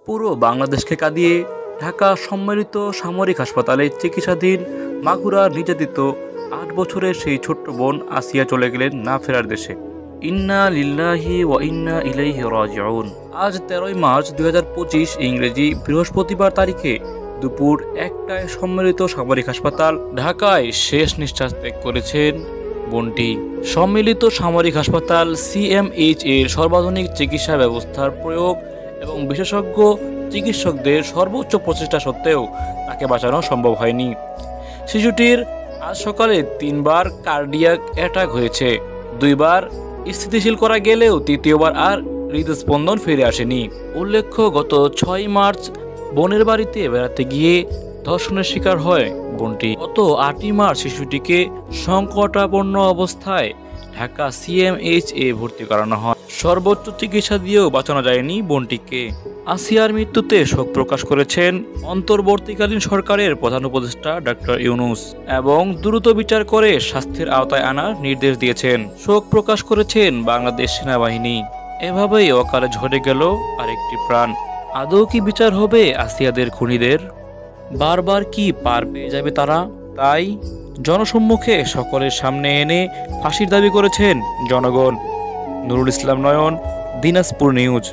পুরো বাংলাদেশকে কাঁদিয়ে ঢাকা সম্মিলিত সামরিক হাসপাতালে চিকিৎসাধীন মাগুরার নির্যাতিত ৮ বছরের সেই ছোট্ট বোন আসিয়া চলে গেলেন না ফেরার দেশে। ইন্না লিল্লাহি ওয়া ইন্না ইলাইহি রাজিউন। আজ ১৩ই মার্চ ২০২৫ ইংরেজি বৃহস্পতিবার তারিখে দুপুর ১টায় সম্মিলিত সামরিক হাসপাতাল ঢাকায় শেষ নিঃশ্বাস ত্যাগ করেছেন বোনটি। সম্মিলিত সামরিক হাসপাতাল সিএমএইচ এর সর্বাধুনিক চিকিৎসা ব্যবস্থার প্রয়োগ এবং বিশেষজ্ঞ চিকিৎসকদের সর্বোচ্চ প্রচেষ্টা সত্ত্বেও তাকে বাঁচানো সম্ভব হয়নি। শিশুটির আজ সকালে ৩বার কার্ডিয়াক অ্যাটাক হয়েছে, ২বার স্থিতিশীল করা গেলেও তৃতীয়বার আর হৃদস্পন্দন ফিরে আসেনি। উল্লেখ্য, গত ৬ মার্চ বোনের বাড়িতে বেড়াতে গিয়ে ধর্ষণের শিকার হয় বোনটি। গত ৮ই মার্চ শিশুটিকে সংকটাপন্ন অবস্থায় ঢাকা সিএমএইচ এ ভর্তি করানো হয়। সর্বোচ্চ চিকিৎসা দিয়েও বাঁচানো যায়নি বোনটিকে। আসিয়ার মৃত্যুতে শোক প্রকাশ করেছেন অন্তর্বর্তীকালীন সরকারের প্রধান উপদেষ্টা ডক্টর ইউনূস এবং দ্রুত বিচার করে শাস্তির আওতায় আনার নির্দেশ দিয়েছেন। শোক প্রকাশ করেছেন বাংলাদেশ সেনাবাহিনী। এভাবেই অকালে ঝরে গেল আরেকটি প্রাণ। আদৌ কি বিচার হবে আসিয়াদের খুনিদের? বারবার কি পার পেয়ে যাবে তারা? তাই জনসম্মুখে সকলের সামনে এনে ফাঁসির দাবি করেছেন জনগণ। নুরুল ইসলাম নয়ন, দিনাজপুর নিউজ।